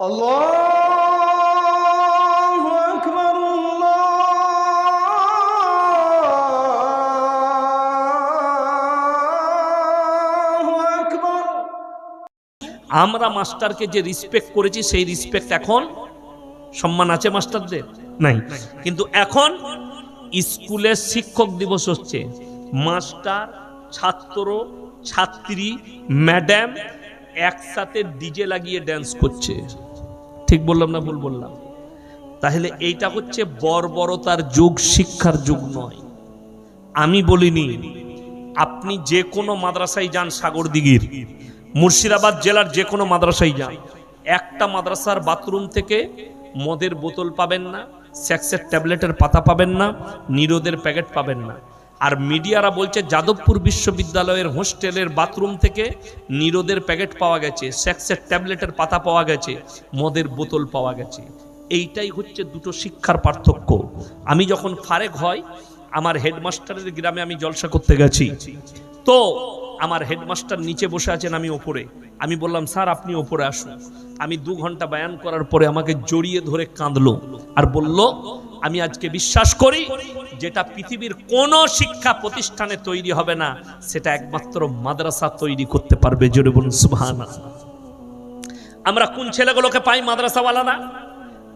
আল্লাহু আকবার, আল্লাহু আকবার। আমরা মাস্টারকে যে রিসপেক্ট করেছি সেই রিসপেক্ট এখন সম্মান আছে মাস্টারদের নাই। কিন্তু এখন স্কুলে শিক্ষক দিবস হচ্ছে, মাস্টার, ছাত্র, ছাত্রী, ম্যাডাম একসাথে ডিজে লাগিয়ে ড্যান্স করছে। ঠিক বললাম না ভুল বললাম? তাহলে এইটা হচ্ছে বর্বরতার যুগ, শিক্ষার যুগ নয়। আমি বলিনি, আপনি যে কোনো মাদ্রাসায় যান, সাগরদিঘির, মুর্শিদাবাদ জেলার যে কোনো মাদ্রাসায় যান, একটা মাদ্রাসার বাথরুম থেকে মদের বোতল পাবেন না, সেক্সের ট্যাবলেটের পাতা পাবেন না, নিরোদের প্যাকেট পাবেন না। আর মিডিয়ারা বলছে যাদবপুর বিশ্ববিদ্যালয়ের হোস্টেলের বাথরুম থেকে নিরোদের প্যাকেট পাওয়া গেছে, সেক্সের ট্যাবলেটের পাতা পাওয়া গেছে, মদের বোতল পাওয়া গেছে। এইটাই হচ্ছে দুটো শিক্ষার পার্থক্য। আমি যখন ফারেক হয়, আমার হেডমাস্টারের গ্রামে আমি জলসা করতে গেছি, তো আমার হেডমাস্টার নিচে বসে আছেন, আমি ওপরে। আমি বললাম, স্যার আপনি ওপরে আসুন। আমি 2 ঘন্টা বয়ান করার পরে আমাকে জড়িয়ে ধরে কাঁদলো আর বলল, আমি আজকে বিশ্বাস করি যেটা পৃথিবীর কোন শিক্ষা প্রতিষ্ঠানে তৈরি হবে না, সেটা একমাত্র মাদ্রাসা তৈরি করতে পারবে। জোরে বলুন সুবহানাল্লাহ। আমরা কোন ছেলেগুলোকে পাই মাদ্রাসাওয়ালা না?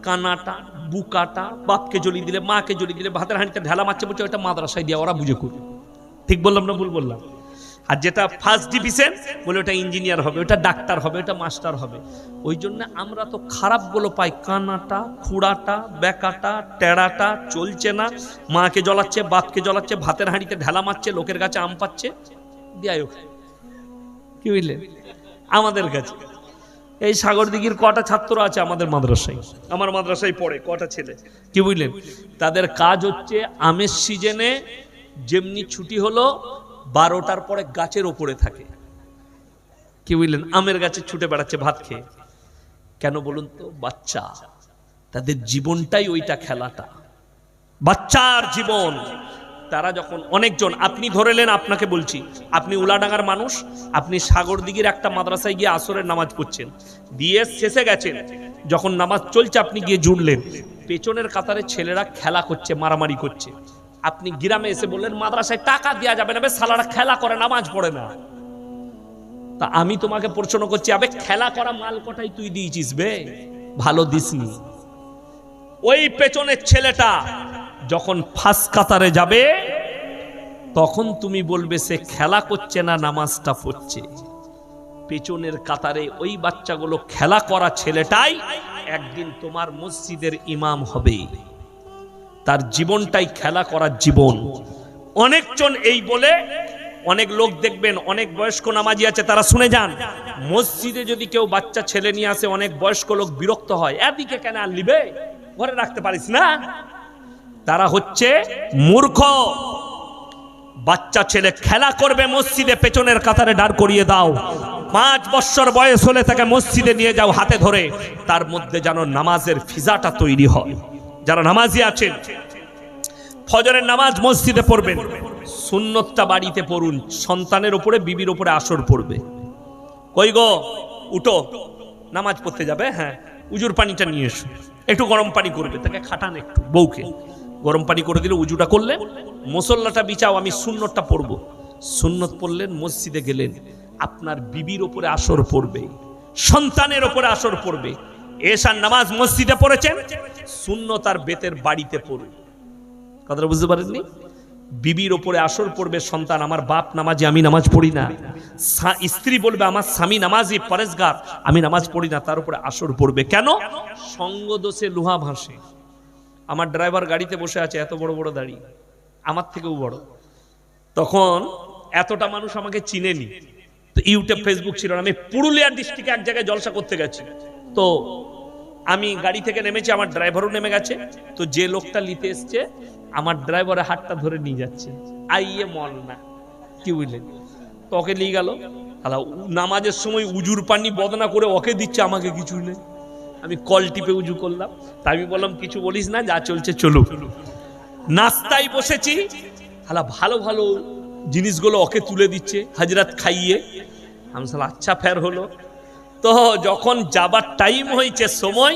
কানাটা, বুকাটা, বাপকে জ্বলিয়ে দিলে, মাকে জ্বলিয়ে দিলে, ভাতের হাঁড়িতে ঢেলা মারছে, বলছে ওটা মাদ্রাসায় দিয়ে ওরা বুঝে করবে। ঠিক বললাম না ভুল বললাম? আর যেটা ফার্স্ট ডিভিশন বলে ওটা ইঞ্জিনিয়ার হবে, ওটা ডাক্তার হবে, ওটা মাস্টার হবে। ওই জন্য আমরা তো খারাপগুলো পাই, কানাটা, খুড়াটা, বেকাটা, টেড়াটা, চলছে না, মাকে জ্বলাচ্ছে, বাপকে জ্বলাচ্ছে, ভাতের হাঁড়িতে ঢেলা মারছে, লোকের কাছে আম পাচ্ছে, দিয়াই কি বুঝলেন? আমাদের কাছে এই সাগরদিঘির কটা ছাত্র আছে আমাদের মাদ্রাসায়, আমার মাদ্রাসায় পড়ে কটা ছেলে, কি বুঝলেন? তাদের কাজ হচ্ছে আমের সিজনে যেমনি ছুটি হলো 12টার পরে গাছের ওপরে থাকে, কি বুঝলেন? আমের গাছে ছুটে বেড়াচ্ছে ভাত খেয়ে। কেন বলুন তো? বাচ্চা, তাদের জীবনটাই ওইটা, খেলাটা বাচ্চার জীবন। তারা যখন অনেকজন, আপনি ধরেলেন, আপনাকে বলছি, আপনি উলাডাঙ্গার মানুষ, আপনি সাগরদিঘির একটা মাদ্রাসায় গিয়ে আসরের নামাজ পড়ছেন, দিয়ে শেষে গেছেন, যখন নামাজ চলছে আপনি গিয়ে জুড়লেন, পেছনের কাতারে ছেলেরা খেলা করছে, মারামারি করছে। আপনি গ্রামে এসে বললেন মাদ্রাসায় টাকা দেওয়া যাবে না, বে সালারা খেলা করে, নামাজ পড়ে না। তা আমি তোমাকে প্রশ্ন করছি, আবে খেলা করা মাল কটাই তুই দিয়েছিস বে? ভালো দিসনি। ওই পেছনের ছেলেটা যখন ফার্স্ট কাতারে যাবে, তখন তুমি বলবে সে খেলা করছে না, নামাজটা পড়ছে। পেছনের কাতারে ওই বাচ্চাগুলো, খেলা করা ছেলেটাই একদিন তোমার মসজিদের ইমাম হবে। তার জীবনটাই খেলা করার জীবন। অনেকজন এই বলে, অনেক লোক দেখবেন, অনেক বয়স্ক নামাজি আছে, তারা শুনে যান, মসজিদে যদি কেউ বাচ্চা ছেলে নিয়ে আসে, অনেক বয়স্ক লোক বিরক্ত হয়, এদিকে কেন আর নিবে, ঘরে রাখতে পারিস না। তারা হচ্ছে মূর্খ। বাচ্চা ছেলে খেলা করবে মসজিদে, পেছনের কাতারে দাঁড় করিয়ে দাও, 5 বছর বয়স হলে তাকে মসজিদে নিয়ে যাও হাতে ধরে, তার মধ্যে যেন নামাজের ফিজাটা তৈরি হয়। যারা নামাজি আছেন, ফজরের নামাজ মসজিদে পড়বেন, সুন্নতটা বাড়িতে পড়ুন, সন্তানের উপরে, বিবির উপরে আসর পড়বে। কই গো, উঠো, নামাজ পড়তে যাবে, হ্যাঁ উজুর পানিটা নিয়ে এসো, একটু গরম পানি করবে, তাকে খাটান একটু, বউকে গরম পানি করে দিলে, উজুটা করলেন, মুসল্লাটা বিছাও, আমি সুন্নতটা পড়বো। সুন্নত পড়লেন, মসজিদে গেলেন, আপনার বিবির উপরে আসর পড়বে, সন্তানের উপরে আসর পড়বে। এশার নামাজ মসজিদে পড়েছেন, সুন্নত আর বেতের বাড়িতে পড়ুন। কথাটা বুঝতে পারেননি? বিবির ওপরে আসর পড়বে সন্তান, আমার বাপ নামাজি, আমি নামাজ পড়ি না। স্ত্রী বলবে আমার স্বামী নামাজি, পরেশগার, আমি নামাজ পড়ি না, তার উপরে আসর পড়বে। কেন? সঙ্গ দোষে লোহা ভাসে। আমার ড্রাইভার গাড়িতে বসে আছে, এত বড় বড় দাড়ি, আমার থেকেও বড়। তখন এতটা মানুষ আমাকে চিনেনি, তো ইউটিউব ফেসবুক ছিল না। আমি পুরুলিয়া ডিস্ট্রিক্টে এক জায়গায় জলসা করতে গেছি, তো আমি গাড়ি থেকে নেমেছি, আমার ড্রাইভারও নেমে গেছে। তো যে লোকটা নিতে এসছে, আমার ড্রাইভারের হাতটা ধরে নিয়ে যাচ্ছে, আইয়ে মল না, কি বুঝলেন? তো ওকে নিয়ে গেল, নামাজের সময় উজুর পানি বদনা করে ওকে দিচ্ছে, আমাকে কিছু নেই। আমি কল টিপে উজু করলাম, তাই আমি বললাম কিছু বলিস না, যা চলছে চলুক। নাস্তায় বসেছি, ভালো ভালো জিনিসগুলো ওকে তুলে দিচ্ছে, হাজরাত খাইয়ে। আমি আচ্ছা ফের হলো। তো যখন যাবার টাইম হয়েছে সময়,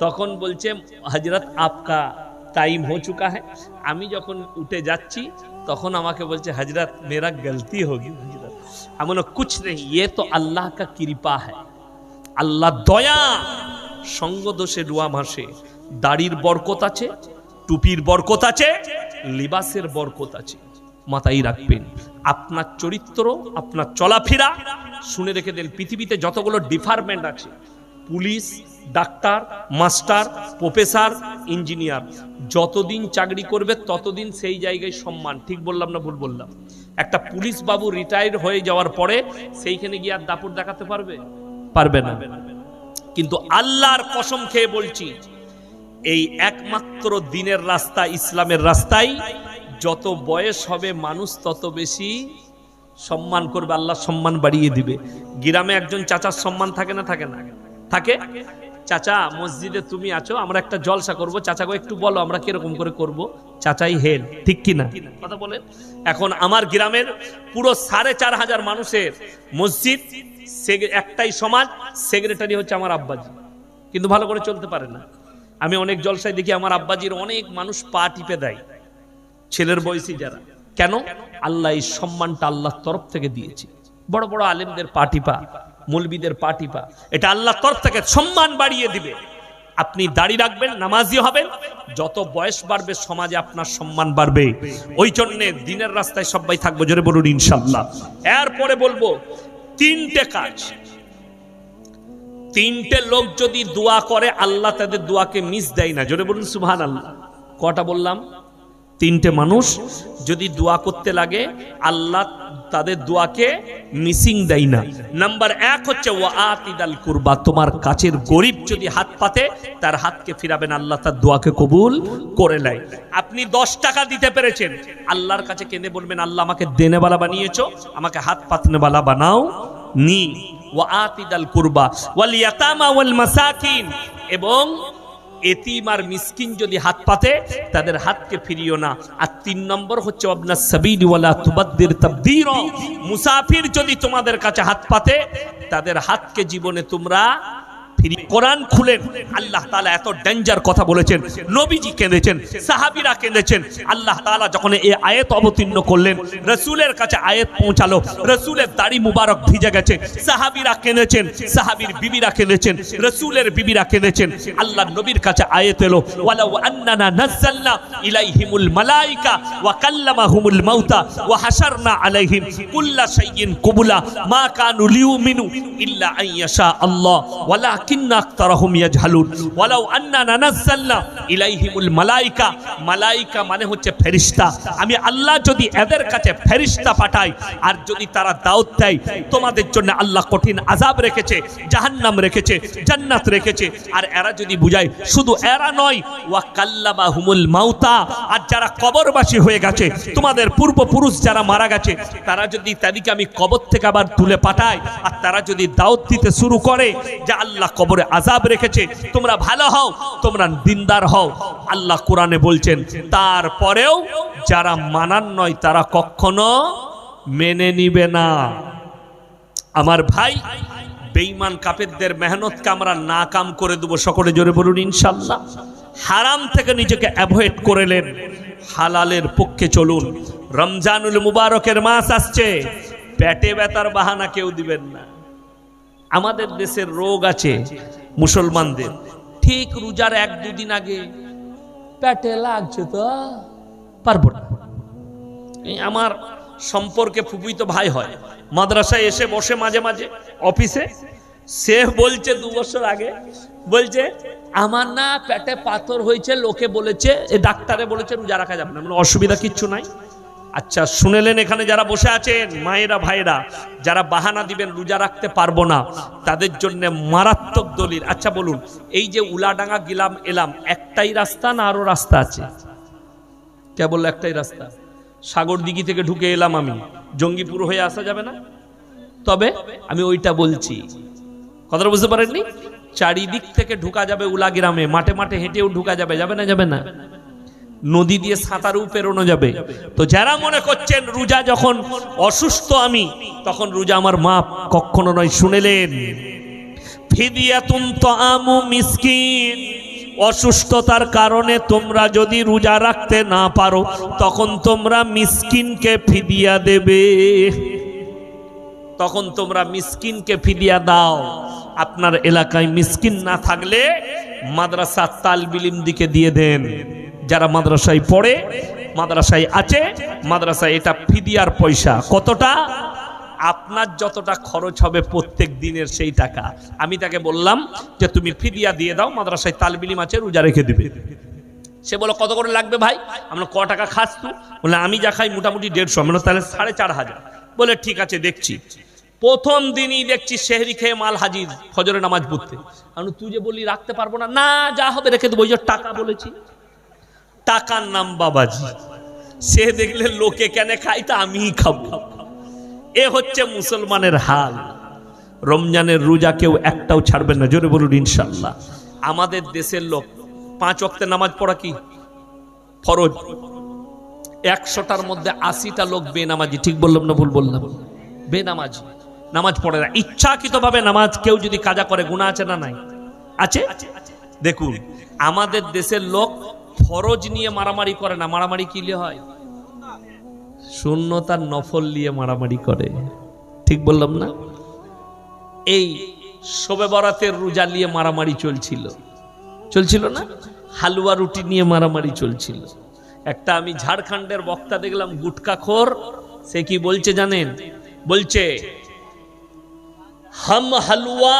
তখন বলছে হযরত আপকা টাইম হো চুকা है। আমি যখন উঠে যাচ্ছি তখন আমাকে বলছে হযরত মেরা গলতি হোগি হযরত। আমি বললাম কুছ নেই, ये तो अल्लाह का कृपा है, আল্লাহ দয়া। সঙ্গ দোষে রুয়া ভাসে। দাড়ির বরকত আছে, টুপির বরকত আছে, লিবাসের বরকত আছে। মাথায় রাখবেন আপনার চরিত্র, আপনার চলাফেরা। শুনে রেখে দেন, পৃথিবীতে যতগুলো ডিপার্টমেন্ট আছে, police, doctor, master, professor, engineer, যতদিন চাকরি করবে ততদিন সেই জায়গায় সম্মান। ঠিক বললাম না ভুল বললাম? একটা পুলিশ বাবু রিটায়ার হয়ে যাওয়ার পরে সেইখানে গিয়ে আর দাপট দেখাতে পারবে? পারবে না। কিন্তু আল্লাহর কসম খেয়ে বলছি, এই একমাত্র দিনের রাস্তা, ইসলামের রাস্তায় যত বয়স হবে মানুষ তত বেশি সম্মান করবে, আল্লাহ সম্মান বাড়িয়ে দিবে। গ্রামে একজন চাচার সম্মান থাকে না থাকে না? থাকে। চাচা মসজিদে তুমি আছো, আমরা একটা জলসা করব, চাচাকে একটু বলো আমরা কিরকম করে করব। চাচাই হেড, ঠিক কিনা কথা বলেন? এখন আমার গ্রামের পুরো 4500 মানুষের মসজিদ, একটাই সমাজ, সেক্রেটারি হচ্ছে আমার আব্বাজি, কিন্তু ভালো করে চলতে পারে না। আমি অনেক জলসায় দেখি আমার আব্বাজির অনেক মানুষ পা টিপে দেয়, ছেলের বয়সী যারা। কেন? আল্লাহ এই সম্মানটা আল্লাহর তরফ থেকে দিয়েছে। বড় বড় আলেমদের পা টিপা, মৌলবীদের পা টিপা, এটা আল্লাহর তরফ থেকে সম্মান বাড়িয়ে দিবে। আপনি দাড়ি রাখবেন, নামাজি হবেন, যত বয়স বাড়বে সমাজে আপনার সম্মান বাড়বে। ওই জন্য দিনের রাস্তায় সবাই থাকবো, জোরে বলুন ইনশাআল্লাহ। এরপরে বলবো 3টে কাজ। 3টে লোক যদি দোয়া করে আল্লাহ তাদের দোয়াকে মিস দেয় না, জোরে বলুন সুবহানাল্লাহ। কটা বললাম? 3টে মানুষ যদি দোয়া করতে লাগে আল্লাহ তাদের দোয়াকে মিসিং দেয় না। নাম্বার 1 হচ্ছে ওয়াআতিদাল কুরবা, তোমার কাছের গরিব যদি হাত পাতে তার হাতকে ফিরাবেন, আল্লাহ তার দোয়াকে কবুল করে নেয়। আপনি 10 টাকা দিতে পেরেছেন, আল্লাহর কাছে কেঁদে বলবেন আল্লাহ আমাকে দেনেওয়ালা বানিয়েছো, আমাকে হাত পাতনেওয়ালা বানাও নি। ওয়াআতিদাল কুরবা ওয়াল ইয়াতামা ওয়াল মাসাকিন, এবং এতিম আর মিসকিন যদি হাত পাতে তাদের হাতকে ফিরিও না। আর 3 নম্বর হচ্ছে আবনাস সাবিল ওয়ালা তুবাদ্দির তাবদীরা, মুসাফির যদি তোমাদের কাছে হাত পাতে তাদের হাতকে জীবনে তোমরা ফিরি। কোরআন খুলেন, আল্লাহ তাআলা এত ডেঞ্জার কথা বলেছেন, নবীজি কেঁদেছেন, সাহাবীরা কেঁদেছেন। আল্লাহ তাআলা যখন এই আয়াত অবতীর্ণ করলেন, রাসূলের কাছে আয়াত পৌঁছালো, রাসূলের দাড়ি মুবারক ভিজে গেছে, সাহাবীরা কেঁদেছেন, সাহাবীর বিবিরা কেঁদেছেন, রাসূলের বিবিরা কেঁদেছেন। আল্লাহর নবীর কাছে আয়াত এলো, ওয়ালাউ আন্নানা নাযালনা ইলাইহিমুল মালাইকা ওয়া কাল্লামাহুমুল মাউতা ওয়া হাশারনা আলাইহিম কুল্লা শাইইন কুবুলা মা কানু লিউমিনু ইল্লা আন ইয়াশা আল্লাহ ওয়ালাকিন্না আকতারহুম ইয়াজহালুন ওয়ালাউ আন্নানা নাযালনা ইলাইহিমুল মালাইকা, মালাইকা মানে হচ্ছে ফেরেশতা। আমি আল্লাহ যদি এদের কাছে ফেরেশতা পাঠাই আর যদি তারা দাওয়াত দেয় তোমাদের জন্য আল্লাহ কঠিন আযাব রেখেছে, জাহান্নাম রেখেছে, জান্নাত রেখেছে, আর এরা যদি বুঝায়, শুধু এরা নয়, ওয়া কাল্লামাহুমুল মাউতা, আর যারা কবরবাসী হয়ে গেছে, তোমাদের পূর্বপুরুষ যারা মারা গেছে, তারা যদি তাদেরকে আমি কবর থেকে আবার তুলে পাঠাই আর তারা যদি দাওয়াত দিতে শুরু করে যে আল্লাহ কবরে আযাব রেখেছে, তোমরা ভালো হও, তোমরা দিনদার হও, আল্লাহ কোরআনে বলছেন তারপরেও যারা মানার নয় তারা কখনো মেনে নিবে না। আমার ভাই, বেঈমান কাফেরদের মেহনতকে আমরা নাকাম করে দেব, সকলে জোরে বলুন ইনশাআল্লাহ। হারাম থেকে নিজেকে অ্যাভয়েড করেলেন, হালালের পক্ষে চলুন। রমজানুল মুবারকের মাস আসছে, পেটে ব্যথার বাহানা কেউ দিবেন না। আমাদের দেশের রোগ আছে মুসলমানদের, ঠিক রোজার 1-2 দিন আগে পেটে লাগছে তো পারবো না। আমার সম্পর্কে ফুফুইতো ভাই হয়, মাদ্রাসায় এসে বসে মাঝে মাঝে অফিসে, সে বলছে 2 বছর আগে, বলছে আমার না পেটে পাথর হয়েছে, লোকে বলেছে, ডাক্তারে বলেছে রোজা রাখা যাবে না। অসুবিধা কিচ্ছু নাই। আচ্ছা শুনেলেন, এখানে যারা বসে আছেন মায়েরা ভাইরা, যারা বাহানা দিবেন রোজা রাখতে পারবো না, তাদের জন্য মারাত্মক দলিল। আচ্ছা বলুন, এই যে উলাডাঙ্গা গেলাম এলাম, একটাই রাস্তা না আরো রাস্তা আছে? কেবল একটাই রাস্তা। সাগরদিঘি থেকে ঢুকে এলাম আমি, জঙ্গিপুর হয়ে আসা যাবে না? তবে আমি ওইটা বলছি, কথাটা বুঝতে পারেননি? চারিদিক থেকে ঢুকা যাবে উলা গ্রামে, মাঠে মাঠে হেঁটেও ঢুকা যাবে, যাবে না? যাবে না? নদী দিয়ে সাঁতারও পেরোনো যাবে। তো যারা মনে করছেন রোজা যখন অসুস্থ আমি তখন রোজা আমার মাপ, কখনো নয়। শুনেলেন, ফিদিয়াতুন তাআমু মিসকিন, অসুস্থতার কারণে তোমরা যদি রোজা রাখতে না পারো তখন তোমরা মিসকিনকে ফিদিয়া দেবে, তখন তোমরা মিসকিনকে ফিদিয়া দাও। আপনার এলাকায় মিসকিন না থাকলে মাদ্রাসা তালবিল ইলম দিকে দিয়ে দেন। যারা মাদ্রাসায় পড়ে, মাদ্রাসায় আছে, মাদ্রাসায় এটা ফিদিয়ার পয়সা। কতটা? আপনার যতটা খরচ হবে প্রত্যেক দিনের সেই টাকা। আমি তাকে বললাম যে তুমি ফিদিয়া দিয়ে দাও, মাদ্রাসায় তালবিল ইলম আছে, রোজা রেখে দিবে। সে বলো কত করে লাগবে ভাই? আমরা ক টাকা খাস তুই? বলে আমি যা খাই মোটামুটি 150। আমরা তাহলে 4,500। বলে ঠিক আছে দেখছি। প্রথম দিনই দেখছি সেহরি খেয়ে মাল হাজির ফজরের নামাজ পড়তে। আমি তুই যে বলি রাখতে পারবো না, না যা হবে রেখে দেবো, ওই যে টাকা বলেছি। টাকার নাম বাবাজি। সে দেখলে লোকে কেন খাই তা আমিই খাবো। এ হচ্ছে মুসলমানের হাল। রমজানের রোজা কেউ একটাও ছাড়বেন না, জোরে বলুন ইনশাআল্লাহ। আমাদের দেশের লোক 5 ওয়াক্তের নামাজ পড়া কি ফরজ, 100টার মধ্যে 80টা লোক বেনামাজি। ঠিক বললাম না ভুল বললাম? বেনামাজি, নামাজ পড়ে না। ইচ্ছাকৃতভাবে নামাজ কেউ যদি কাজা করে গুনাহ আছে না নাই? আছে। দেখুন আমাদের দেশের লোক ফরজ নিয়ে মারামারি করে না, মারামারি কি নিয়ে হয়? সুন্নত আর নফল নিয়ে মারামারি করে। ঠিক বললাম না? এই শবে বরাতের রোজা নিয়ে মারামারি চলছিল না? হালুয়া রুটি নিয়ে মারামারি চলছিল। একটা আমি ঝাড়খণ্ডের বক্তা দেখলাম গুটকাখোর, সে কি বলছে জানেন? বলছে हम हलवा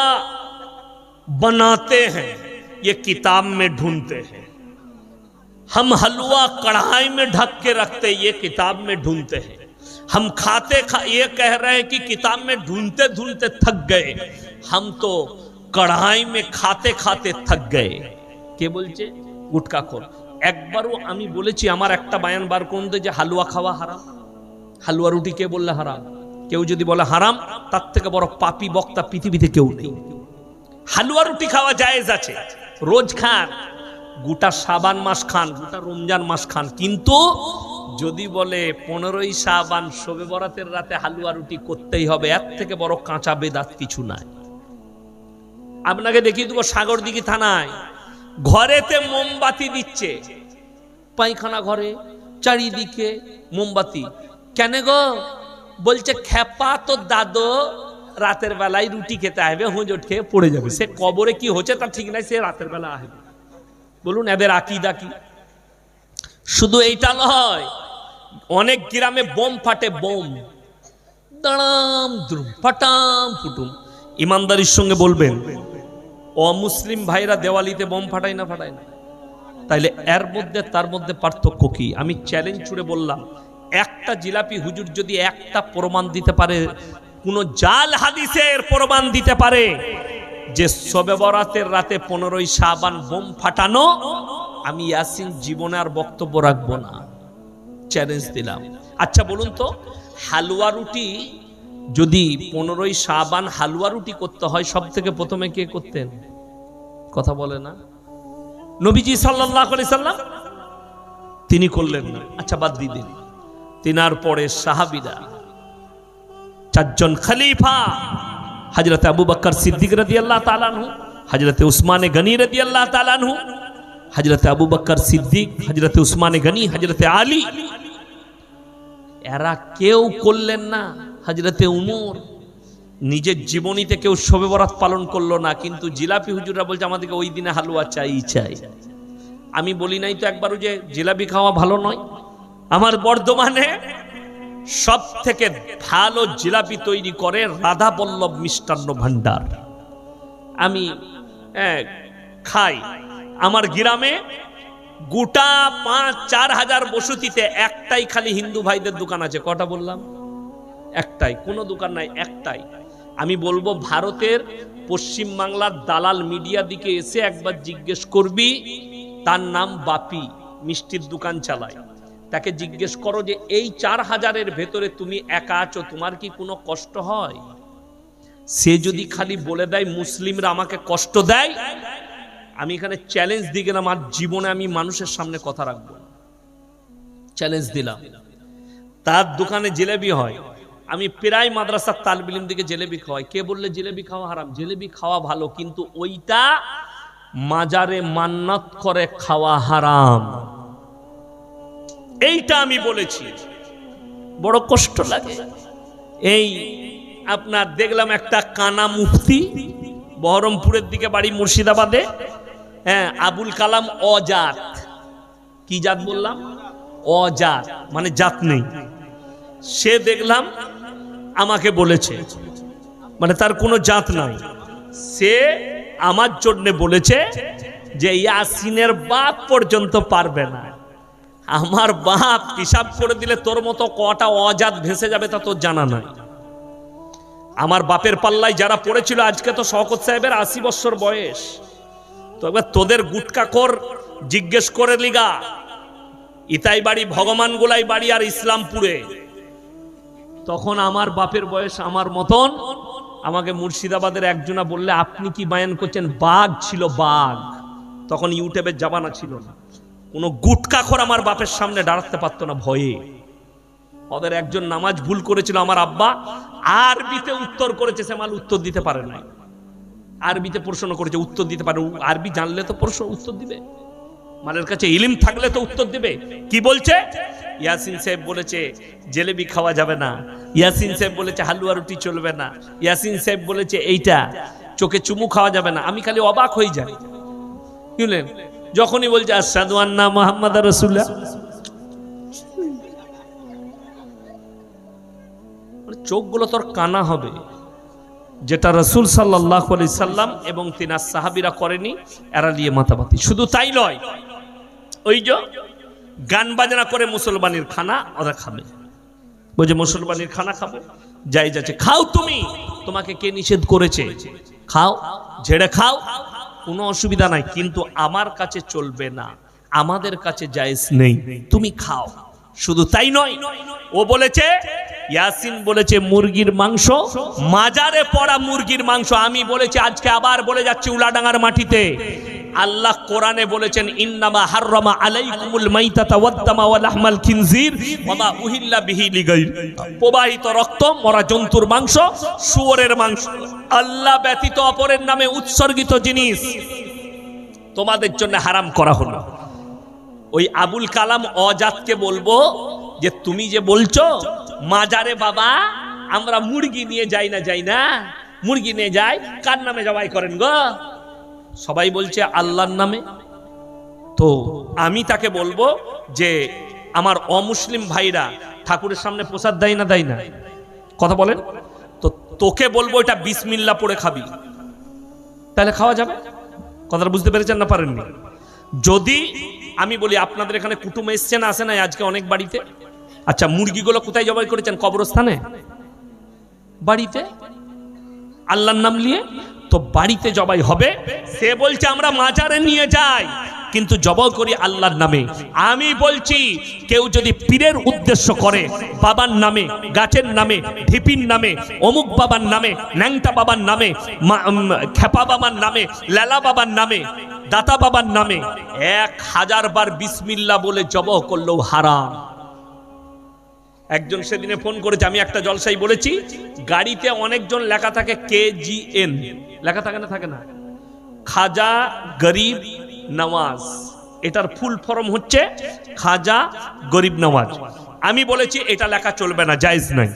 बनाते हैं ये किताब में ढूंढते हैं, हम हलवा कढ़ाई में ढक के रखते ये किताब में ढूंढते हैं, हम ये कह रहे हैं कि किताब में ढूंढते ढूंढते थक गए, हम तो कढ़ाई में खाते खाते थक गए। কে বলছে? গুটকাখোর। একবারও আমি বলেছি আমার একটা বায়ান বার করুন যে হালুয়া খাওয়া হারাম। হালুয়া রুটি কে বললে হারাম? কেউ যদি বলে হারাম তার থেকে বড় পাপী বক্তা পৃথিবীতে কেউ নেই। হালুয়া রুটি খাওয়া জায়েজ আছে, রোজ খান, গোটা শাবান মাস খান, গোটা রমজান মাস খান, কিন্তু যদি বলে 15ই শাবান শবে বরাতের রাতে হালুয়া রুটি করতেই হবে, এর থেকে বড় কাঁচা বেদাত কিছু নাই। আপনাকে দেখিয়ে দেবো সাগরদিঘি থানায় ঘরেতে মোমবাতি দিচ্ছে, পায়খানা ঘরে চারিদিকে মোমবাতি। কেন গো? বলছে খেপা তো দাদু রাতের বেলায় রুটি খেতে আসবে, হুঁজট খেয়ে পড়ে যাবে, সে কবরে কি হচ্ছে তার ঠিক নাই, সে রাতের বেলা আসবে। বলুন এদের আকীদা কি? শুধু এইটা নয়, অনেক গ্রামে বোম ফাটে, বোম দাঁড়াম দ্রুম ফাটাম ফুটুম। ইমানদারির সঙ্গে বলবেন অমুসলিম ভাইরা দেওয়ালিতে বোম ফাটায় না? ফাটায় না। তাইলে এর মধ্যে তার মধ্যে পার্থক্য কি? আমি চ্যালেঞ্জ ছুড়ে বললাম, একটা জিলাপি হুজুর যদি একটা প্রমাণ দিতে পারে, কোন জাল হাদিসের প্রমাণ দিতে পারে যে শবে বরাতের রাতে 15ই শাবান বোম ফাটানো, আমি ইয়াসিন জীবনে আর বক্তব্য রাখবো না, চ্যালেঞ্জ দিলাম। আচ্ছা বলুন তো, হালুয়া রুটি যদি 15ই শাবান হালুয়া রুটি করতে হয়, সব থেকে প্রথমে কে করতেন? কথা বলে না? নবীজি সাল্লাল্লাহু আলাইহি সাল্লাম, তিনি করলেন না। আচ্ছা বাদ দিয়ে দিন। তিনার পরে সাহাবীরা, 4 জন খলিফা, হযরত আবু বকর সিদ্দিক রাদিয়াল্লাহু তাআলা আনহু, হযরত উসমান গনি রাদিয়াল্লাহু তাআলা আনহু, হযরত আবু বকর সিদ্দিক, হযরত উসমান গনি, হযরত আলী, এরা কেউ করলেন না। হযরত উমর নিজের জীবনীতে কেউ শবে বরাত পালন করলো না, কিন্তু জিলাপি হুজুররা বলছে আমাদেরকে ওই দিনে হালুয়া চাই। আমি বলি নাই তো একবারও যে জিলাপি খাওয়া ভালো নয়? আমার বর্ধমানে সব থেকে ভালো জিলাপি তৈরি করে রাধা বল্লভ মিষ্টান্ন ভান্ডার। আমি খাই। আমার গ্রামে গোটা 5-4 হাজার বসতিতে একটাই খালি হিন্দু ভাইদের দোকান আছে। কটা বললাম? একটাই, কোনো দোকান নাই, একটাই। আমি বলবো ভারতের পশ্চিম বাংলার দালাল মিডিয়া দিকে এসে একবার জিজ্ঞেস করবি, তার নাম বাপি, মিষ্টির দোকান চালায়, তাকে জিজ্ঞেস করো যে এই 4000-এর ভেতরে তুমি একা আছো, তোমার কি কোনো কষ্ট হয়? সে যদি খালি বলে দেয় মুসলিমরা আমাকে কষ্ট দেয়, আমি এখানে চ্যালেঞ্জ দিয়ে গেলাম, আর জীবনে আমি মানুষের সামনে কথা রাখবো না। চ্যালেঞ্জ দিলাম। তার দোকানে জিলাপি হয়, আমি প্রায় মাদ্রাসার তালিব ইলম দিকে জিলেবি খাওয়াই। কে বললে জিলেবি খাওয়া হারাম? জিলেবি খাওয়া ভালো, কিন্তু ওইটা মাজারে মান্নাত করে খাওয়া হারাম, এইটা আমি বলেছি। বড় কষ্ট লাগে। এই আপনার দেখলাম একটা কানা মুফতি, বহরমপুরের দিকে বাড়ি, মুর্শিদাবাদে, হ্যাঁ, আবুল কালাম অজাত। কি জাত বললাম? অজাত, মানে জাত নেই। সে দেখলাম আমাকে বলেছে, মানে তার কোনো জাত নাই, সে আমার জন্য বলেছে যে ইয়াসিনের বাপ পর্যন্ত পারবে না। আমার বাপ হিসাব করে দিলে তোর মতো কটা অজাত ভেসে যাবে তা তোর জানা নাই। আমার বাপের পাল্লায় যারা পড়েছিল, আজকে তো শওকত সাহেবের 80 বছর বয়স, তো একবার তোদের গুটকাখোর জিজ্ঞেস করে লিগা, ইতাই বাড়ি, ভগবান গোলাই বাড়ি আর ইসলামপুরে। তখন আমার বাপের বয়স আমার মতন। আমাকে মুর্শিদাবাদের একজনা বললে, আপনি কি বায়ান করছেন? বাঘ ছিল, বাঘ। তখন ইউটিউবের জামানা ছিল না। কোনো গুটকাখোর আমার বাপের সামনে দাঁড়াতে পারতো না ভয়ে। ওদের একজন নামাজ ভুল করেছিল, আমার আব্বা আরবিতে উত্তর করেছে, সে মাল উত্তর দিতে পারে না। আরবিতে প্রশ্ন করেছে, উত্তর দিতে পারে। আরবি জানলে তো প্রশ্ন উত্তর দিবে, মালের কাছে ইলম থাকলে তো উত্তর দিবে। কি বলছে? ইয়াসিন সাহেব বলেছে জিলেবি খাওয়া যাবে না, ইয়াসিন সাহেব বলেছে হালুয়া রুটি চলবে না, ইয়াসিন সাহেব বলেছে এইটা চোখে চুমু খাওয়া যাবে না। আমি খালি অবাক হয়ে যাই, বুঝলেন? যখনই বলছে আশহাদু আন্না মুহাম্মাদার রাসূলুল্লাহ, চোখগুলো তোর কানা হবে। যেটা রাসূল সাল্লাল্লাহু আলাইহি সাল্লাম এবং তিনার সাহাবীরা করেনি, এরা নিয়ে মাতামাতি। শুধু তাই নয়, ওই যে গান বাজনা করে মুসলমানের খানা ওরা খাবে, বলছে মুসলমানের খানা খাবো, যাই যাচ্ছে। খাও তুমি, তোমাকে কে নিষেধ করেছে? খাও, ঝেড়ে খাও, কোনো অসুবিধা নাই, কিন্তু আমার কাছে চলবে না, আমাদের কাছে জায়েজ নেই, তুমি খাও। শুধু তাই নয়, ও বলেছে, ইয়াসিন বলেছে মুরগির মাংস, মাজারে পড়া মুরগির মাংস। আমি বলেছি, আজকে আবার বলে যাচ্ছি উলাডাঙ্গার মাটিতে, আল্লাহ কোরআনে বলেছেন ইন্নামা হাররামা আলাইকুমুল মাইতাতা ওয়াদ-দামা ওয়া লাহমাল খিনজির ওয়া মা উহিল্লা বিহি লিগাইর। প্রবাহিত রক্ত, মরা জন্তুর মাংস, শুয়োরের মাংস, আল্লাহ ব্যতীত অপরের নামে উৎসর্গিত জিনিস তোমাদের জন্য হারাম করা হলো। ওই আবুল কালাম অজাতকে বলবো যে তুমি যে বলছো মাজারে বাবা আমরা মুরগি নিয়ে যাই না, যাই না, মুরগি নিয়ে যাই, কার নামে জবাই করেন গো? সবাই বলছে আল্লাহর নামে। তো আমি তাকে বলবো যে আমার অমুসলিম ভাইরা ঠাকুরের সামনে প্রসাদ দেয় না, দেয় না? কথা বলেন তো। তোকে বলবো এটা বিসমিল্লাহ পড়ে খাবি, তাহলে খাওয়া যাবে। কথাটা বুঝতে পেরেছেন না পারেননি? যদি আমি বলি আপনাদের এখানে কুটুম এসছে না, আসে না আজকে অনেক বাড়িতে, আচ্ছা মুরগিগুলো কোথায় জবাই করেছেন? কবরস্থানে? বাড়িতে? আল্লাহর নাম নিয়ে তো বাড়িতে জবাই হবে। সে বলছে আমরা মাজারে নিয়ে যাই, কিন্তু জবাই করি আল্লাহর নামে। আমি বলছি কেউ যদি পীরের উদ্দেশ্য করে, বাবার নামে, গাছের নামে, ঢিপির নামে, অমুক বাবার নামে, ন্যাংটা বাবার নামে, খেপা বাবার নামে, লেলা বাবার নামে, দাতা বাবার নামে 1000 বার বিসমিল্লাহ বলে জবাই করলেও হারাম। একজন সেদিনে ফোন করেছে, আমি একটা জলসাই বলেছি, গাড়িতে অনেকজন লেখা থাকে KGN, লেখা থাকে না? থাকে না? খাজা গরিব নওয়াজ। এটার ফুল ফর্ম হচ্ছে খাজা গরিব নওয়াজ। আমি বলেছি এটা লেখা চলবে না, জায়েজ নাই।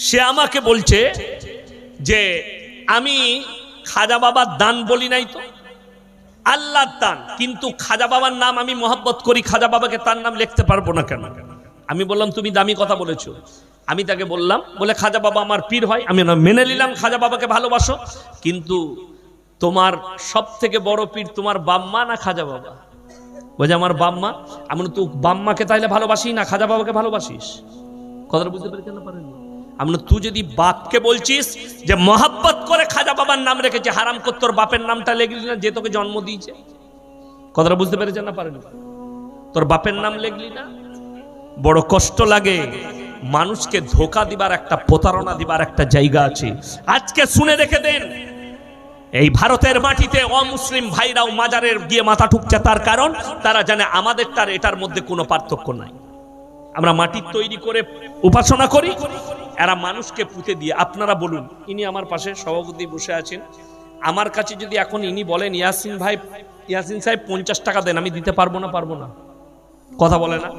সে আমাকে বলছে যে আমি খাজা বাবার দান বলি নাই তো, আল্লাহর দান, কিন্তু খাজা বাবার নাম আমি মহব্বত করি, খাজা বাবাকে তার নাম লিখতে পারবো না কেন? আমি বললাম তুমি দামি কথা বলেছো। আমি তাকে বললাম, বলে খাজা বাবা আমার পীর হয়, আমি মেনে নিলাম খাজা বাবাকে ভালোবাসো, কিন্তু তোমার সব থেকে বড় পীর তোমার বাম্মা না খাজা বাবা? বলে আমার বাম্মা। আমি তুই বাম্মাকে তাইলে ভালোবাসি না খাজা বাবাকে ভালোবাসিস? কথাটা বুঝতে পেরেছেন না পারেন? আমি তুই যদি বাপকে বলছিস যে মহব্বত করে খাজা বাবার নাম রেখেছে, হারাম কর তোর বাপের নামটা লেগলি না যে তোকে জন্ম দিয়েছে? কথাটা বুঝতে পেরেছেন না পারেন? তোর বাপের নাম লেগলি না? বড় কষ্ট লাগে। মানুষকে ধোকা দিবার একটা, প্রতারণা দিবার একটা জায়গা আছে। আজকে শুনে রেখে দেন, এই ভারতের মাটিতে অমুসলিম ভাইরাও মাজারের গিয়ে মাথা ঠুকছে, তার কারণ তারা জানে আমাদের তার এটার মধ্যে কোনো পার্থক্য নাই। আমরা মাটির তৈরি করে উপাসনা করি, এরা মানুষকে পুঁতে দিয়ে। আপনারা বলুন, ইনি আমার পাশে সভাপতি বসে আছেন, আমার কাছে যদি এখন ইনি বলেন ইয়াসিন ভাই, ইয়াসিন সাহেব 50 টাকা দেন, আমি দিতে পারবো না? পারবো না? কথা বলে না?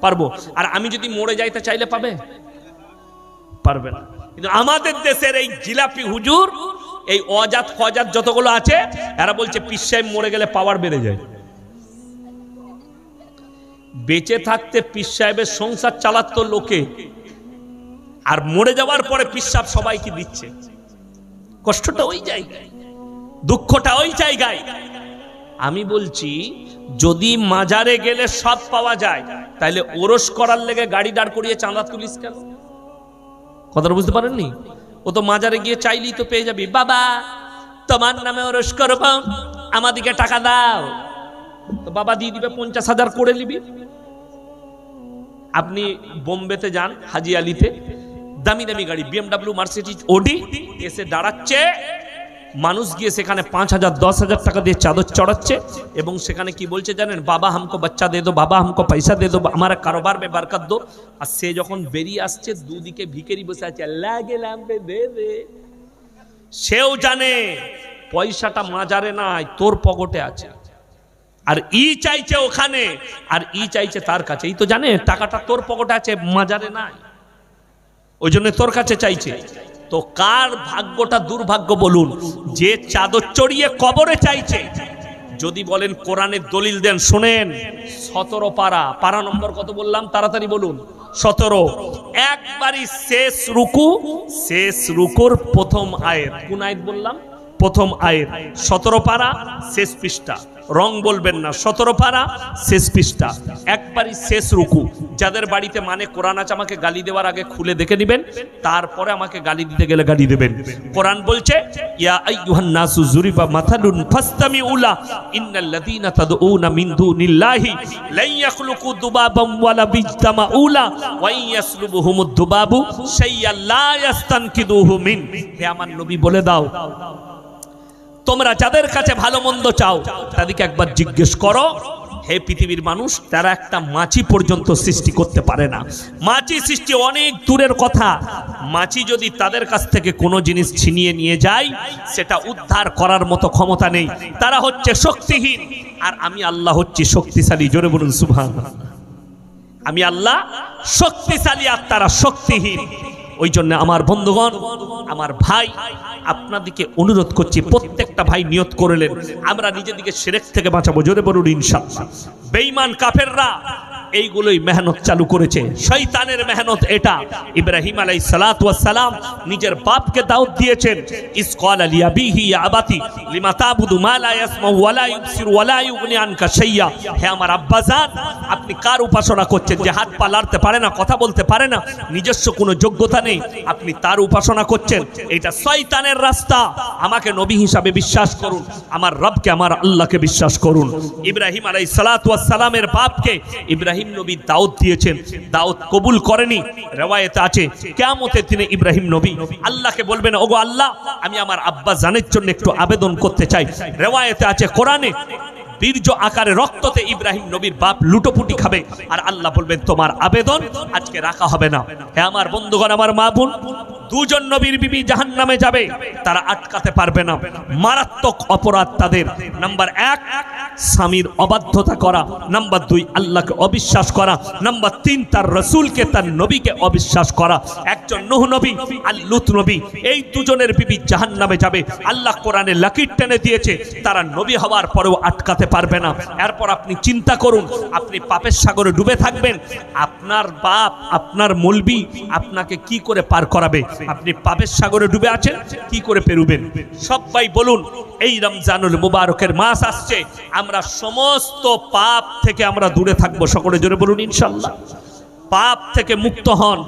পারবো। আর আমি যদি মরে যাইতে চাইলে পাবে? পারবে না। কিন্তু আমাদের দেশের এই জিলাপি হুজুর, এই অজাত ফজাত যতগুলো আছে, এরা বলছে পীর সাহেব মরে গেলে পাওয়ার বেড়ে যায়। বেঁচে থাকতে পীর সাহেবের সংসার চালাতো লোকে, আর মরে যাওয়ার পরে পীর সাহেব সবাইকে দিচ্ছে। কষ্টটা ওই জায়গায়, দুঃখটা ওই জায়গায়। আমি বলছি যদি মাজারে গেলে সব পাওয়া যায়, তাহলে ওরস করার লেগে গাড়ি দাঁড় করিয়ে চাঁদা তুলিস কেন? কথাটা বুঝতে পারেননি? ও তো মাজারে গিয়ে চাইলেই তো পেয়ে যাবি, বাবা তোমার নামে ওরস করব, আমাদিকে টাকা দাও, তো বাবা দিয়ে দিবে, 50,000 করে নিবি। আপনি বোম্বেতে যান, হাজি আলিতে দামি দামি গাড়ি, BMW, মার্সিডিজ, ওডি এসে দাঁড়াচ্ছে, মানুষ গিয়ে সেখানে 5,000 10,000 টাকা দিয়ে চাদর চড়াচ্ছে, এবং সেখানে কি বলছে জানেন? বাবা হামকো বাচ্চা দে দো, বাবা হামকো পয়সা দে দো, আমার কারোবার মে বরকত দো। আর সে যখন বেরিয়ে আসছে, দুদিকে ভিখারি বসে আছে, আল্লাহ গেলাম দে দে। সেও জানে পয়সাটা মাজারে নাই, তোর পকেটে আছে, আর ই চাইছে ওখানে, আর ই চাইছে তার কাছে। এই তো জানে টাকাটা তোর পকেটে আছে, মাজারে নাই, ওই জন্য তোর কাছে চাইছে। তো কার ভাগ্যটা দুর্ভাগ্য বলুন, যে চাদর চড়িয়ে কবরে চাইছে। যদি বলেন কোরআনের দলিল দেন, শোনেন, 17 পারা, পারা নম্বর কত বললাম? তাড়াতাড়ি বলুন। 17। একবারই শেষ রুকু, শেষ রুকুর প্রথম আয়াত। কোন আয়াত বললাম? প্রথম আয়াত। 17 পারা, শেষ পৃষ্ঠা। রং বলবেন না, 17 পারা, শেষ পৃষ্ঠা, একবারই শেষ রুকু। যাদের বাড়িতে মানে কোরআন আছে, আমাকে গালি দেওয়ার আগে খুলে দেখে নেবেন, তারপরে আমাকে গালি দিতে গেলে গালি দেবেন। কোরআন বলছে, ইয়া আইয়ুহান নাসু যুরিবা মাথালুন ফাসতামিউ লা ইন্নাল্লাযীনা তাদউনা মিন দুনিল্লাহি লা ইয়াখলুকু দুবাবাম ওয়ালা বিজতামাউ লা ওয়া ইয়াসলুবুহুমুদ দুবাবু শাইআ লা ইয়াস্তানকিদুহু মিন। হে আমার নবী বলে দাও, তোমরা যাদের কাছে ভালো মন্দ চাও, তাদেরকে একবার জিজ্ঞেস করো, হে পৃথিবীর মানুষ, তারা একটা মাছি পর্যন্ত সৃষ্টি করতে পারে না। মাছি সৃষ্টি অনেক দূরের কথা। মাছি যদি তাদের কাছ থেকে কোনো জিনিস ছিনিয়ে নিয়ে যায়, সেটা উদ্ধার করার মতো ক্ষমতা নেই। তারা হচ্ছে শক্তিহীন, আর আমি আল্লাহ হচ্ছি শক্তিশালী। জোরে বলুন সুবহানাল্লাহ। আমি আল্লাহ শক্তিশালী, আর তারা শক্তিহীন। ওই জন্য আমার বন্ধুগণ, আমার ভাই, আপনাদেরকে অনুরোধ করছি, প্রত্যেকটা ভাই নিয়ত করলেন, আমরা নিজেদিকে শিরক থেকে বাঁচাবো। জোরে বলুন ইনশাআল্লাহ। বেঈমান কাফেররা এইগুলোই মেহনত চালু করেছে, শয়তানের মেহনত এটা। ইব্রাহিম আলাইহিস সালাতু ওয়াস সালাম নিজের বাপকে দাওয়াত দিয়েছেন, ইসকাল লিয়াবিহি ইয়া আবাতি লিমা তাবুদু মা লা ইয়াসমাউ ওয়া লা ইবসিরু ওয়া লা ইউগনি আনকা শাইয়া। হে আমার আব্বাজান, আপনি কার উপাসনা করছেন? যে হাত পা লাড়তে পারে না, কথা বলতে পারে না, নিজস্ব কোনো যোগ্যতা নেই, আপনি তার উপাসনা করছেন। এটা শয়তানের রাস্তা। আমাকে নবী হিসাবে বিশ্বাস করুন, আমার রবকে, আমার আল্লাহকে বিশ্বাস করুন। ইব্রাহিম আলাইহিস সালাতু ওয়াস সালামের বাপকে ইব্রাহিম নবী দাউদ দিয়েছেন, দাউদ কবুল করেনি। রিওয়ায়েতে আছে, কিয়ামতের দিনে ইব্রাহিম নবী আল্লাহকে বলবেন, ওগো আল্লাহ, আমি আমার আব্বা জানের জন্য একটু আবেদন করতে চাই। রিওয়ায়েতে আছে কোরআনে, বীর্য আকারে রক্ততে ইব্রাহিম নবীর বাপ লুটোপুটি খাবে, আর আল্লাহ বলবেন তোমার আবেদন আজকে রাখা হবে না। হে আমার বন্ধুগণ, আমার মা বোন, দুজন নবীর বিবি জাহান্নামে যাবে, তারা আটকাতে পারবে না। মারাত্মক অপরাধ তাদের। নাম্বার 1, স্বামীর অবাধ্যতা করা। নাম্বার 2, আল্লাহকে অবিশ্বাস করা। নাম্বার 3, তার রাসূলকে, তার নবীকে অবিশ্বাস করা। একজন নূহ নবী আর লূত নবী, এই দুজনের বিবি জাহান্নামে যাবে। আল্লাহ কোরআনে লাকির টেনে দিয়েছে, তারা নবী হওয়ার পরেও আটকাতে পারবে না। এরপর আপনি চিন্তা করুন, আপনি পাপের সাগরে ডুবে থাকবেন, আপনার বাপ, আপনার মৌলবি আপনাকে কি করে পার করাবে? আপনি পাপের সাগরে ডুবে আছেন, কি করে পেরুবেন? সবাই বলুন, এই রমজানুল মুবারকের মাস আসছে, আমরা সমস্ত পাপ থেকে আমরা দূরে থাকবো। সকলে জোরে বলুন ইনশাআল্লাহ। পাপ থেকে মুক্ত হন,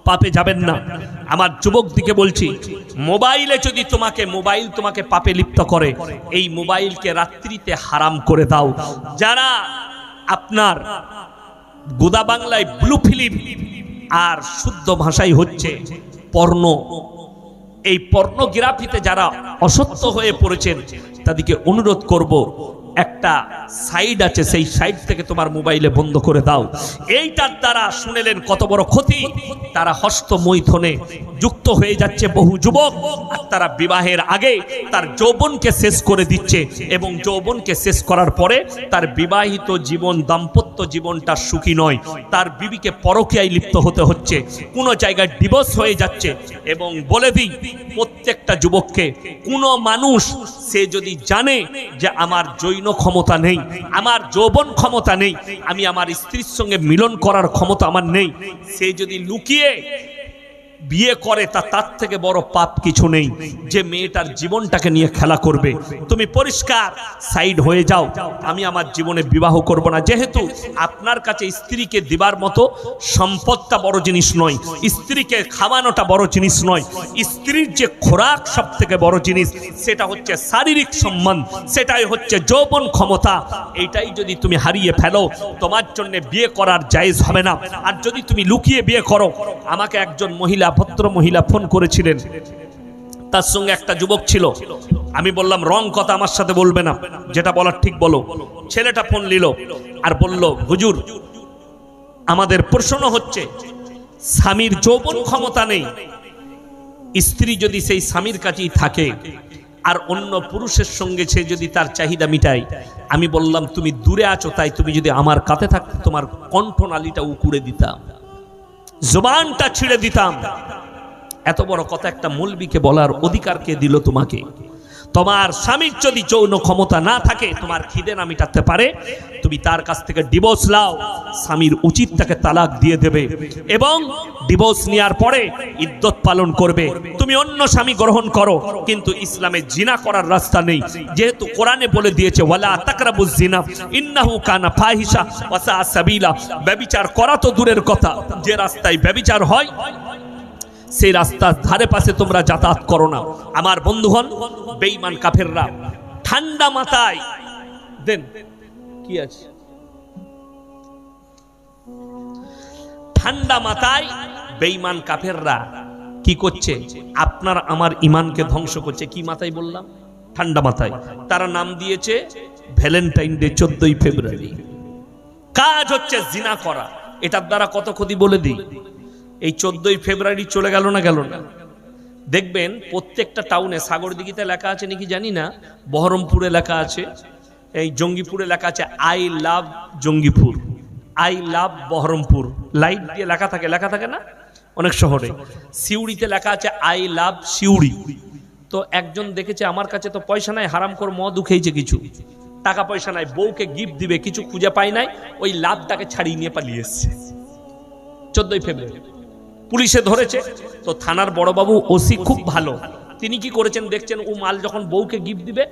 পাপে যাবেন না। আমার যুবক দিকে বলছি, মোবাইলে যদি মোবাইল তোমাকে পাপে লিপ্ত করে, এই মোবাইলকে রাত্রিতে হারাম করে দাও। যারা আপনার গোদা বাংলায় ব্লু ফিল্ম, আর শুদ্ধ ভাষাই হচ্ছে পর্নো, এই পর্নোগ্রাফিতে যারা অসত্য হয়ে পড়েছেন, তাদেরকে অনুরোধ করব, একটা সাইড আছে, সেই সাইড থেকে তোমার মোবাইলে বন্ধ করে দাও। এইটার দ্বারা শুনেলেন কত বড় ক্ষতি। তারা হস্তমৈথুনে যুক্ত হয়ে যাচ্ছে বহু যুবক, আর তারা বিবাহের আগে তার যৌবনকে শেষ করে দিচ্ছে, এবং যৌবনকে শেষ করার পরে তার বিবাহিত জীবন, দাম্পত্য জীবনটা সুখী নয়, তার বিবিকে পরকীয়ায় লিপ্ত হতে হচ্ছে, কোনো জায়গায় ডিভোর্স হয়ে যাচ্ছে। এবং বলে দিই প্রত্যেকটা যুবককে, কোনো মানুষ সে যদি জানে যে আমার যৌন ক্ষমতা নেই, আমার যৌবন ক্ষমতা নেই, আমি আমার স্ত্রীর সঙ্গে মিলন করার ক্ষমতা আমার নেই, সে যদি লুকিয়ে বিয়ে করে তার থেকে বড় পাপ কিছু নেই, যে মেয়েটার জীবনটাকে নিয়ে খেলা করবে। তুমি পরিষ্কার সাইড হয়ে যাও, আমি আমার জীবনে বিবাহ করব না। যেহেতু আপনার কাছে স্ত্রীকে দিবার মতো সম্পদটা বড় জিনিস নয়, স্ত্রীকে খাওয়ানোটা বড় জিনিস নয়, স্ত্রীর যে খোরাক সব থেকে বড় জিনিস, সেটা হচ্ছে শারীরিক সম্মান, সেটাই হচ্ছে যৌবন ক্ষমতা। এইটাই যদি তুমি হারিয়ে ফেলো, তোমার জন্য বিয়ে করার জায়েজ হবে না। আর যদি তুমি লুকিয়ে বিয়ে করো, আমাকে একজন মহিলা, ভদ্র মহিলা ফোন করেছিলেন, তার সঙ্গে একটা যুবক ছিল। আমি বললাম রং কথা আমার সাথে বলবে না, যেটা বলার ঠিক বলো। ছেলেটা ফোন নিল আর বলল, হুজুর আমাদের প্রশ্ন হচ্ছে, স্বামীর যৌবন ক্ষমতা নেই, স্ত্রী যদি সেই স্বামীর কাছেই থাকে আর অন্য পুরুষের সঙ্গে সে যদি তার চাহিদা মিটায়। আমি বললাম তুমি দূরে আছো, তাই তুমি যদি আমার কাছে থাকতে তোমার কণ্ঠনালীটা উকুড়ে দিতাম, জবানটা ছিঁড়ে দিতাম। এত বড় কথা একটা মৌলবীকে বলার অধিকার কে দিল তোমাকে? তোমার স্বামীর যদি যৌন ক্ষমতা না থাকে, তোমার খিদে না মিটাতে পারে, তুমি তার কাছ থেকে ডিভোর্স নাও। স্বামীর উচিত তাকে তালাক দিয়ে দেবে, এবং ডিভোর্স নেওয়ার পরে ইদ্যত পালন করবে। তুমি অন্য স্বামী গ্রহণ করো, কিন্তু ইসলামে জিনা করার রাস্তা নেই। যেহেতু কোরআনে বলে দিয়েছে, ওয়ালা তাকরাবুজ জিনা ইন্নাহু কানা ফাহিশা ওয়া সা সাবিলা। ব্যভিচার করা তো দূরের কথা, যে রাস্তায় ব্যভিচার হয় সেই রাস্তার ধারে পাশে তোমরা যাতায়াত করো না। আমার বন্ধুগণ, বেঈমান কাফেররা ঠান্ডা মাথায় দেন কি আছে, ঠান্ডা মাথায় বেঈমান কাফেররা কি করছে? আপনার আমার ইমানকে ধ্বংস করছে। কি মাথায় বললাম? ঠান্ডা মাথায়। তারা নাম দিয়েছে ভ্যালেন্টাইন ডে, 14ই ফেব্রুয়ারি। কাজ হচ্ছে জিনা করা। এটার দ্বারা কত ক্ষতি বলে দিই। এই 14ই ফেব্রুয়ারি চলে গেল না, গেল না। দেখবেন প্রত্যেকটা টাউনে, সাগরদিঘিতে লেখা আছে নাকি জানি না, বহরমপুরে লেখা আছে, এই জঙ্গিপুরে লেখা আছে I love Jangipur, I love Baharampur, light দিয়ে লেখা থাকে, লেখা থাকে না অনেক শহরে। সিউড়িতে লেখা আছে আই লাভ সিউড়ি। তো একজন দেখেছে, আমার কাছে তো পয়সা নাই, হারাম করে মদ খেয়েছে, কিছু টাকা পয়সা নাই, বউকে গিফট দিবে, কিছু খুঁজে পায় নাই, ওই লাভটাকে ছাড়িয়ে নিয়ে পালিয়ে এসছে। 14ই ফেব্রুয়ারি পুলিশে ধরেছে। তো থানার বড়বাবু ওসি খুব ভালো, তিনি কি করেছেন দেখছেন, ও মাল যখন বউকে গিফট দিবে,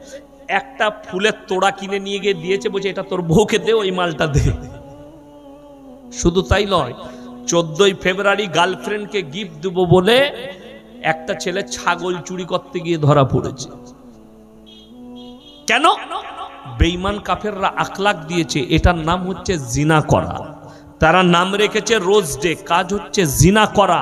একটা ফুলের তোড়া কিনে নিয়ে গিয়ে দিয়েছে, বলছে এটা তোর বউকে দে, ওই মালটা দে। শুধু তাই নয়, 14ই ফেব্রুয়ারি গার্লফ্রেন্ডকে গিফট দেবো বলে একটা ছেলে ছাগল চুরি করতে গিয়ে ধরা পড়েছে। কেন? বেঈমান কাফেররা আখলাক দিয়েছে, এটার নাম হচ্ছে জিনা করা। তারা নাম রেখেছে রোজ ডে, কাজ হচ্ছে জিনা করা।